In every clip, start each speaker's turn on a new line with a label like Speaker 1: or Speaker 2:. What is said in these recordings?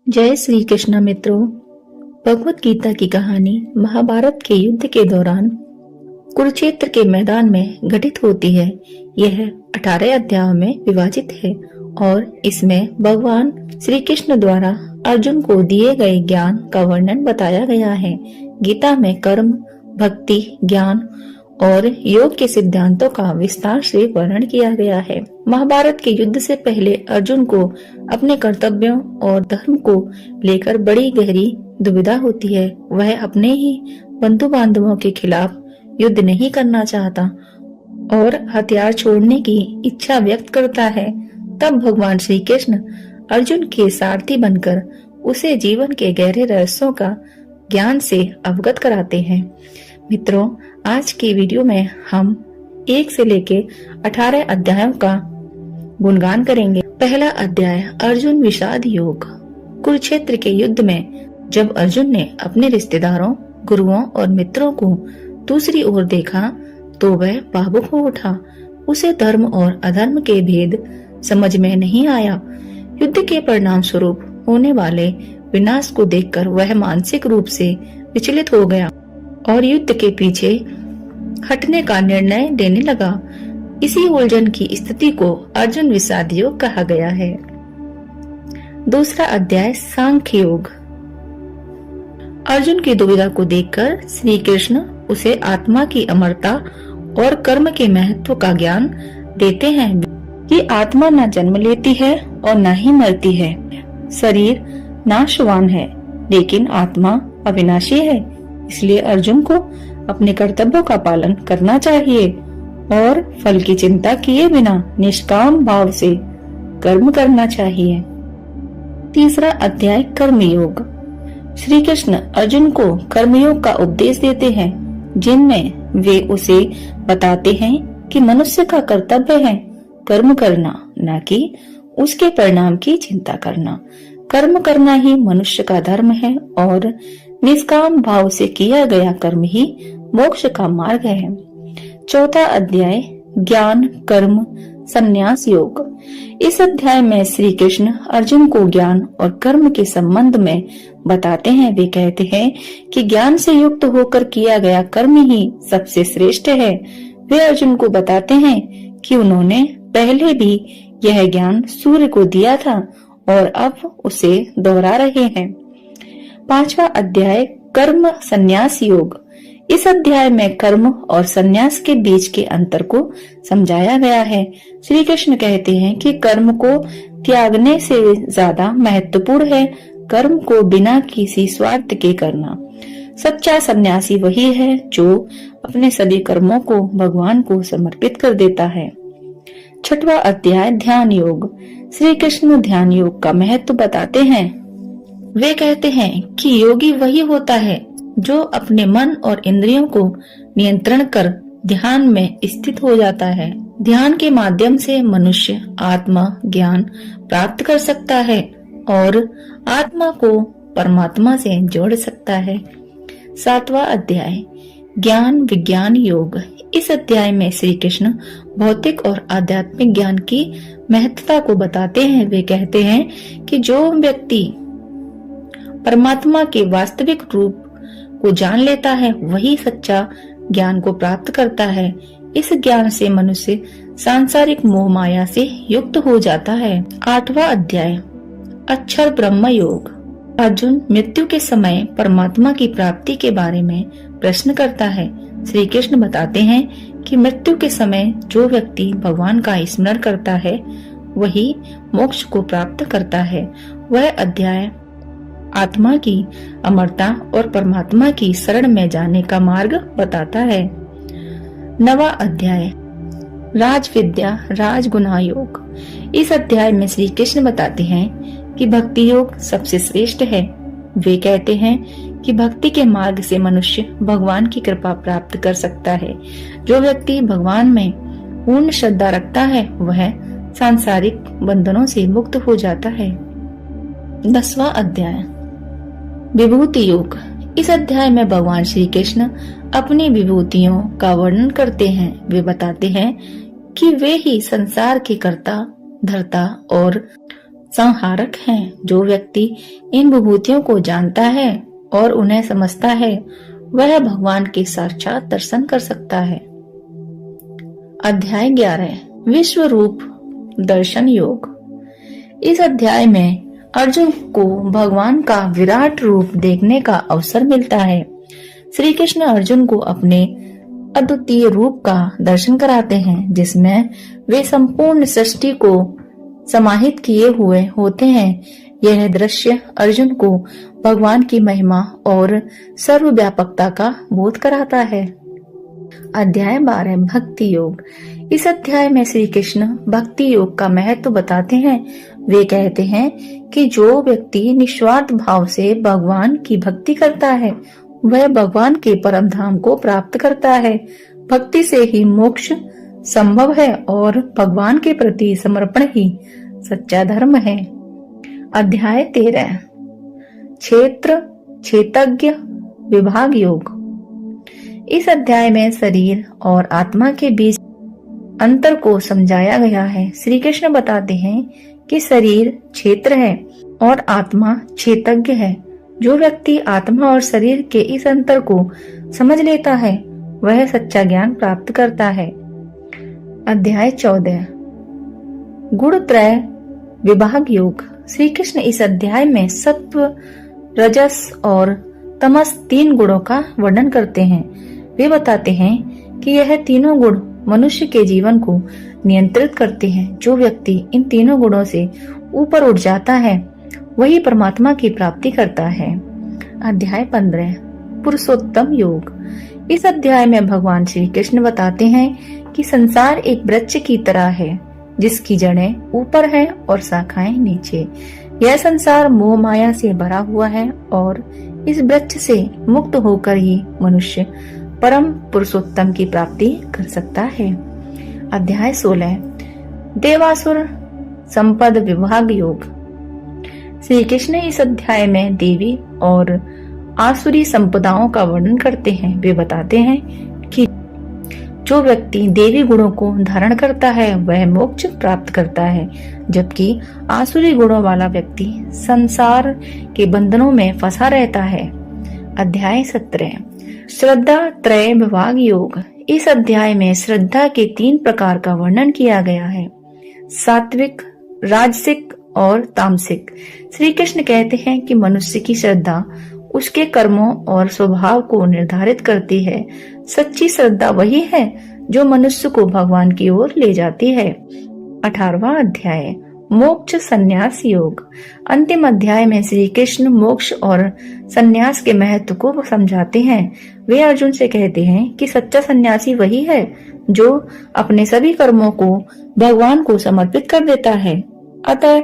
Speaker 1: जय श्री कृष्ण मित्रों। भगवत गीता की कहानी महाभारत के युद्ध के दौरान कुरुक्षेत्र के मैदान में घटित होती है। यह 18 अध्यायों में विभाजित है और इसमें भगवान श्री कृष्ण द्वारा अर्जुन को दिए गए ज्ञान का वर्णन बताया गया है। गीता में कर्म, भक्ति, ज्ञान और योग के सिद्धांतों का विस्तार से वर्णन किया गया है। महाभारत के युद्ध से पहले अर्जुन को अपने कर्तव्यों और धर्म को लेकर बड़ी गहरी दुविधा होती है। वह अपने ही बंधु बांधवों के खिलाफ युद्ध नहीं करना चाहता और हथियार छोड़ने की इच्छा व्यक्त करता है। तब भगवान श्री कृष्ण अर्जुन के सारथी बनकर उसे जीवन के गहरे रहस्यों का ज्ञान से अवगत कराते हैं। मित्रों, आज की वीडियो में हम 1 से लेके 18 अध्यायों का गुणगान करेंगे। पहला अध्याय, अर्जुन विषाद योग। कुरुक्षेत्र के युद्ध में जब अर्जुन ने अपने रिश्तेदारों, गुरुओं और मित्रों को दूसरी ओर देखा तो वह भावुक हो उठा। उसे धर्म और अधर्म के भेद समझ में नहीं आया। युद्ध के परिणाम स्वरूप होने वाले विनाश को देखकर वह मानसिक रूप से विचलित हो गया और युद्ध के पीछे हटने का निर्णय लेने लगा। इसी उलझन की स्थिति को अर्जुन विषाद योग कहा गया है। दूसरा अध्याय, सांख्य योग। अर्जुन की दुविधा को देखकर श्री कृष्ण उसे आत्मा की अमरता और कर्म के महत्व का ज्ञान देते हैं कि आत्मा न जन्म लेती है और न ही मरती है। शरीर नाशवान है लेकिन आत्मा अविनाशी है। इसलिए अर्जुन को अपने कर्तव्यों का पालन करना चाहिए और फल की चिंता किए बिना निष्काम भाव से कर्म करना चाहिए। तीसरा अध्याय, कर्मयोग। श्री कृष्ण अर्जुन को कर्मयोग का उपदेश देते हैं, जिनमें वे उसे बताते हैं कि मनुष्य का कर्तव्य है कर्म करना, न कि उसके परिणाम की चिंता करना। कर्म करना ही मनुष्य का धर्म है और निष्काम भाव से किया गया कर्म ही मोक्ष का मार्ग है। चौथा अध्याय, ज्ञान, कर्म, संन्यास योग। इस अध्याय में श्री कृष्ण अर्जुन को ज्ञान और कर्म के संबंध में बताते हैं। वे कहते हैं कि ज्ञान से युक्त होकर किया गया कर्म ही सबसे श्रेष्ठ है। वे अर्जुन को बताते हैं कि उन्होंने पहले भी यह ज्ञान सूर्य को दिया था और अब उसे दोहरा रहे हैं। पांचवा अध्याय, कर्म संन्यास योग। इस अध्याय में कर्म और संन्यास के बीच के अंतर को समझाया गया है। श्री कृष्ण कहते हैं कि कर्म को त्यागने से ज्यादा महत्वपूर्ण है कर्म को बिना किसी स्वार्थ के करना। सच्चा सन्यासी वही है जो अपने सभी कर्मों को भगवान को समर्पित कर देता है। छठवां अध्याय, ध्यान योग। श्री कृष्ण ध्यान योग का महत्व बताते हैं। वे कहते हैं कि योगी वही होता है जो अपने मन और इंद्रियों को नियंत्रण कर ध्यान में स्थित हो जाता है। ध्यान के माध्यम से मनुष्य आत्मा ज्ञान प्राप्त कर सकता है और आत्मा को परमात्मा से जोड़ सकता है। सातवां अध्याय, ज्ञान विज्ञान योग। इस अध्याय में श्री कृष्ण भौतिक और आध्यात्मिक ज्ञान की महत्ता को बताते हैं। वे कहते हैं कि जो व्यक्ति परमात्मा के वास्तविक रूप को जान लेता है वही सच्चा ज्ञान को प्राप्त करता है। इस ज्ञान से मनुष्य सांसारिक मोह माया से युक्त हो जाता है। आठवां अध्याय, अक्षर ब्रह्म योग। अर्जुन मृत्यु के समय परमात्मा की प्राप्ति के बारे में प्रश्न करता है। श्री कृष्ण बताते हैं कि मृत्यु के समय जो व्यक्ति भगवान का स्मरण करता है वही मोक्ष को प्राप्त करता है। वह अध्याय आत्मा की अमरता और परमात्मा की शरण में जाने का मार्ग बताता है। नवा अध्याय, राजविद्या राजगुना योग। इस अध्याय में श्री कृष्ण बताते हैं कि भक्ति योग सबसे श्रेष्ठ है। वे कहते हैं कि भक्ति के मार्ग से मनुष्य भगवान की कृपा प्राप्त कर सकता है। जो व्यक्ति भगवान में पूर्ण श्रद्धा रखता है वह सांसारिक बंधनों से मुक्त हो जाता है। 10वां अध्याय, विभूति योग। इस अध्याय में भगवान श्री कृष्ण अपनी विभूतियों का वर्णन करते हैं। वे बताते हैं कि वे ही संसार के कर्ता, धर्ता और संहारक हैं। जो व्यक्ति इन विभूतियों को जानता है और उन्हें समझता है, वह भगवान के साक्षात दर्शन कर सकता है। अध्याय 11 विश्व रूप दर्शन योग। इस अध्याय में अर्जुन को भगवान का विराट रूप देखने का अवसर मिलता है। श्री कृष्ण अर्जुन को अपने अद्वितीय रूप का दर्शन कराते हैं, जिसमें वे संपूर्ण सृष्टि को समाहित किए हुए होते हैं। यह दृश्य अर्जुन को भगवान की महिमा और सर्वव्यापकता का बोध कराता है। अध्याय 12 भक्ति योग। इस अध्याय में श्री कृष्ण भक्ति योग का महत्व बताते हैं। वे कहते हैं कि जो व्यक्ति निस्वार्थ भाव से भगवान की भक्ति करता है, वह भगवान के परम धाम को प्राप्त करता है। भक्ति से ही मोक्ष संभव है और भगवान के प्रति समर्पण ही सच्चा धर्म है। अध्याय 13 क्षेत्र क्षेत्रज्ञ विभाग योग। इस अध्याय में शरीर और आत्मा के बीच अंतर को समझाया गया है। श्री कृष्ण बताते हैं कि शरीर क्षेत्र है और आत्मा क्षेत्रज्ञ है। जो व्यक्ति आत्मा और शरीर के इस अंतर को समझ लेता है, वह सच्चा ज्ञान प्राप्त करता है। अध्याय 14 गुण त्रय विभाग योग। श्री कृष्ण इस अध्याय में सत्व, रजस और तमस 3 गुणों का वर्णन करते हैं। वे बताते हैं कि यह तीनों गुण मनुष्य के जीवन को नियंत्रित करते हैं। जो व्यक्ति इन तीनों गुणों से ऊपर उठ जाता है, वही परमात्मा की प्राप्ति करता है। अध्याय 15 पुरुषोत्तम योग। इस अध्याय में भगवान श्री कृष्ण बताते हैं कि संसार एक वृक्ष की तरह है, जिसकी जड़ें ऊपर है और शाखाएं नीचे। यह संसार मोह माया से भरा हुआ है और इस वृक्ष से मुक्त होकर ही मनुष्य परम पुरुषोत्तम की प्राप्ति कर सकता है। अध्याय 16 देवासुर संपद विभाग योग। श्री कृष्ण इस अध्याय में देवी और आसुरी संपदाओं का वर्णन करते हैं। वे बताते हैं कि जो व्यक्ति देवी गुणों को धारण करता है, वह मोक्ष प्राप्त करता है, जबकि आसुरी गुणों वाला व्यक्ति संसार के बंधनों में फंसा रहता है। अध्याय 17 श्रद्धा त्रय विभाग योग। इस अध्याय में श्रद्धा के 3 प्रकार का वर्णन किया गया है, सात्विक, राजसिक और तामसिक। श्री कृष्ण कहते हैं कि मनुष्य की श्रद्धा उसके कर्मों और स्वभाव को निर्धारित करती है। सच्ची श्रद्धा वही है जो मनुष्य को भगवान की ओर ले जाती है। 18वां अध्याय मोक्ष संन्यास योग। अंतिम अध्याय में श्री कृष्ण मोक्ष और संन्यास के महत्व को समझाते हैं। वे अर्जुन से कहते हैं कि सच्चा सन्यासी वही है जो अपने सभी कर्मों को भगवान को समर्पित कर देता है। अतः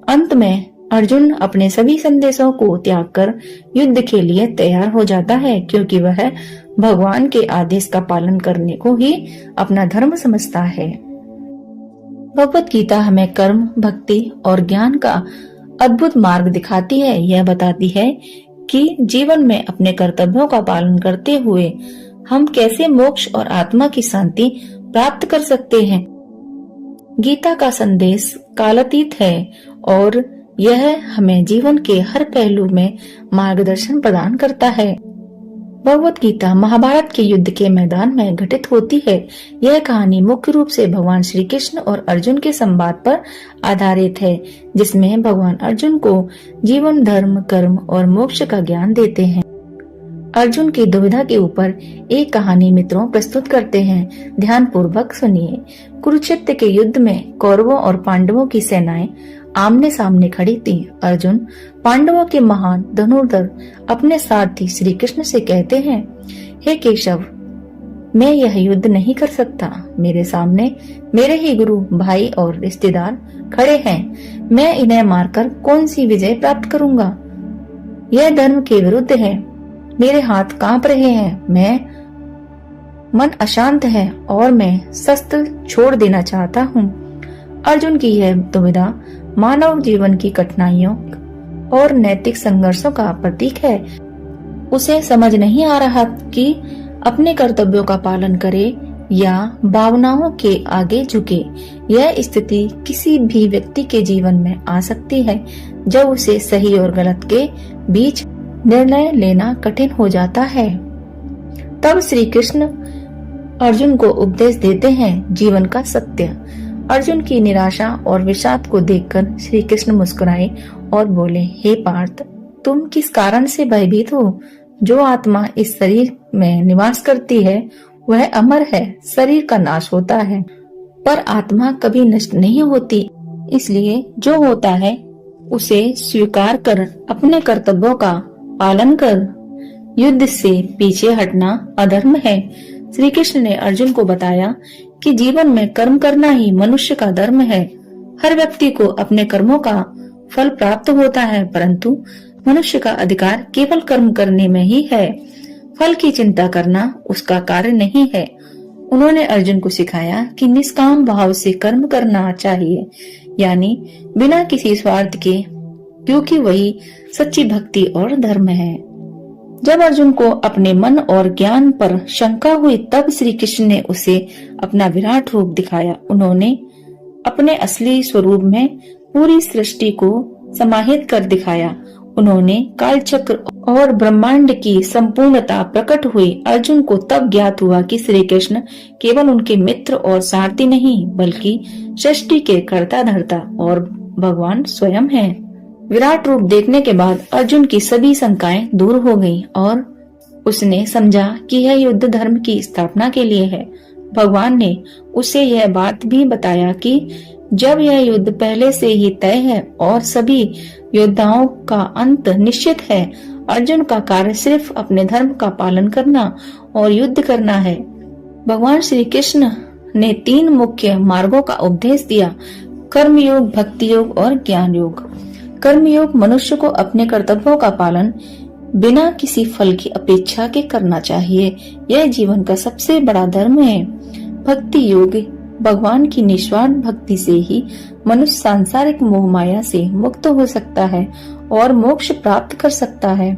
Speaker 1: अंत में अर्जुन अपने सभी संदेशों को त्याग कर युद्ध के लिए तैयार हो जाता है, क्योंकि वह भगवान के आदेश का पालन करने को ही अपना धर्म समझता है। भगवत गीता हमें कर्म, भक्ति और ज्ञान का अद्भुत मार्ग दिखाती है। यह बताती है कि जीवन में अपने कर्तव्यों का पालन करते हुए हम कैसे मोक्ष और आत्मा की शांति प्राप्त कर सकते हैं। गीता का संदेश कालातीत है और यह हमें जीवन के हर पहलू में मार्गदर्शन प्रदान करता है। भगवत गीता महाभारत के युद्ध के मैदान में घटित होती है। यह कहानी मुख्य रूप से भगवान श्री कृष्ण और अर्जुन के संवाद पर आधारित है, जिसमें भगवान अर्जुन को जीवन, धर्म, कर्म और मोक्ष का ज्ञान देते हैं। अर्जुन की दुविधा के ऊपर एक कहानी मित्रों प्रस्तुत करते हैं। ध्यान पूर्वक सुनिए। कुरुक्षेत्र के युद्ध में कौरवों और पांडवों की सेनाएं आमने सामने खड़ी थी। अर्जुन पांडवों के महान धनुर्धर अपने सारथी श्री कृष्ण से कहते हैं, हे केशव, मैं यह युद्ध नहीं कर सकता। मेरे सामने मेरे ही गुरु, भाई और रिश्तेदार खड़े हैं। मैं इन्हें मारकर कौन सी विजय प्राप्त करूंगा? यह धर्म के विरुद्ध है। मेरे हाथ कांप रहे हैं। मैं मन अशांत है और मैं शस्त्र छोड़ देना चाहता हूँ। अर्जुन की यह दुविधा मानव जीवन की कठिनाइयों और नैतिक संघर्षों का प्रतीक है। उसे समझ नहीं आ रहा कि अपने कर्तव्यों का पालन करे या भावनाओं के आगे झुके। यह स्थिति किसी भी व्यक्ति के जीवन में आ सकती है जब उसे सही और गलत के बीच निर्णय लेना कठिन हो जाता है। तब श्री कृष्ण अर्जुन को उपदेश देते हैं जीवन का सत्य। अर्जुन की निराशा और विषाद को देखकर श्री कृष्ण मुस्कुराए और बोले, हे पार्थ, तुम किस कारण से भयभीत हो? जो आत्मा इस शरीर में निवास करती है वह अमर है। शरीर का नाश होता है पर आत्मा कभी नष्ट नहीं होती। इसलिए जो होता है उसे स्वीकार कर अपने कर्तव्यों का पालन कर। युद्ध से पीछे हटना अधर्म है। श्री कृष्ण ने अर्जुन को बताया कि जीवन में कर्म करना ही मनुष्य का धर्म है। हर व्यक्ति को अपने कर्मों का फल प्राप्त होता है, परंतु मनुष्य का अधिकार केवल कर्म करने में ही है। फल की चिंता करना उसका कार्य नहीं है। उन्होंने अर्जुन को सिखाया कि निष्काम भाव से कर्म करना चाहिए, यानी बिना किसी स्वार्थ के, क्योंकि वही सच्ची भक्ति और धर्म है। जब अर्जुन को अपने मन और ज्ञान पर शंका हुई तब श्री कृष्ण ने उसे अपना विराट रूप दिखाया। उन्होंने अपने असली स्वरूप में पूरी सृष्टि को समाहित कर दिखाया। उन्होंने कालचक्र और ब्रह्मांड की संपूर्णता प्रकट हुई। अर्जुन को तब ज्ञात हुआ कि श्री कृष्ण केवल उनके मित्र और सारथी नहीं बल्कि सृष्टि के कर्ता धर्ता और भगवान स्वयं हैं। विराट रूप देखने के बाद अर्जुन की सभी शंकाएं दूर हो गईं और उसने समझा कि यह युद्ध धर्म की स्थापना के लिए है। भगवान ने उसे यह बात भी बताया कि जब यह युद्ध पहले से ही तय है और सभी योद्धाओं का अंत निश्चित है, अर्जुन का कार्य सिर्फ अपने धर्म का पालन करना और युद्ध करना है। भगवान श्री कृष्ण ने 3 मुख्य मार्गों का उपदेश दिया, कर्म योग, भक्ति योग और ज्ञान योग। कर्म योग मनुष्य को अपने कर्तव्यों का पालन बिना किसी फल की अपेक्षा के करना चाहिए। यह जीवन का सबसे बड़ा धर्म है। भक्ति योग भगवान की निस्वार्थ भक्ति से ही मनुष्य सांसारिक मोह माया से मुक्त हो सकता है और मोक्ष प्राप्त कर सकता है।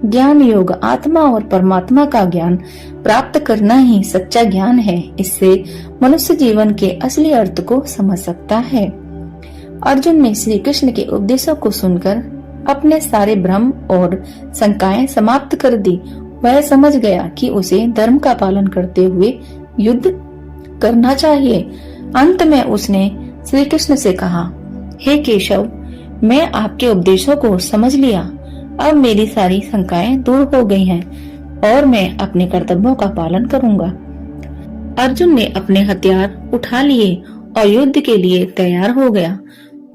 Speaker 1: ज्ञान योग आत्मा और परमात्मा का ज्ञान प्राप्त करना ही सच्चा ज्ञान है। इससे मनुष्य जीवन के असली अर्थ को समझ सकता है। अर्जुन ने श्री कृष्ण के उपदेशों को सुनकर अपने सारे भ्रम और शंकाएं समाप्त कर दी। वह समझ गया कि उसे धर्म का पालन करते हुए युद्ध करना चाहिए। अंत में उसने श्री कृष्ण से कहा, हे केशव, मैं आपके उपदेशों को समझ लिया। अब मेरी सारी शंकाएं दूर हो गई हैं और मैं अपने कर्तव्यों का पालन करूंगा। अर्जुन ने अपने हथियार उठा लिए और युद्ध के लिए तैयार हो गया।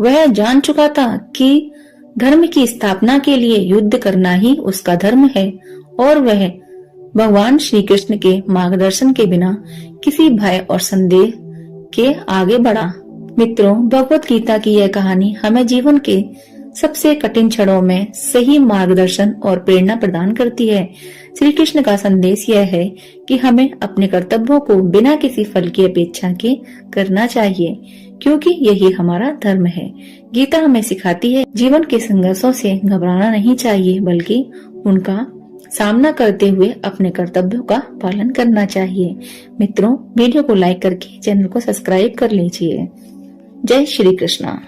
Speaker 1: वह जान चुका था कि धर्म की स्थापना के लिए युद्ध करना ही उसका धर्म है और वह भगवान श्री कृष्ण के मार्गदर्शन के बिना किसी भय और संदेह के आगे बढ़ा। मित्रों, भगवत गीता की यह कहानी हमें जीवन के सबसे कठिन क्षणों में सही मार्गदर्शन और प्रेरणा प्रदान करती है। श्री कृष्ण का संदेश यह है कि हमें अपने कर्तव्यों को बिना किसी फल की अपेक्षा के करना चाहिए, क्योंकि यही हमारा धर्म है। गीता हमें सिखाती है जीवन के संघर्षों से घबराना नहीं चाहिए, बल्कि उनका सामना करते हुए अपने कर्तव्यों का पालन करना चाहिए। मित्रों, वीडियो को लाइक करके चैनल को सब्सक्राइब कर लीजिए। जय श्री कृष्णा।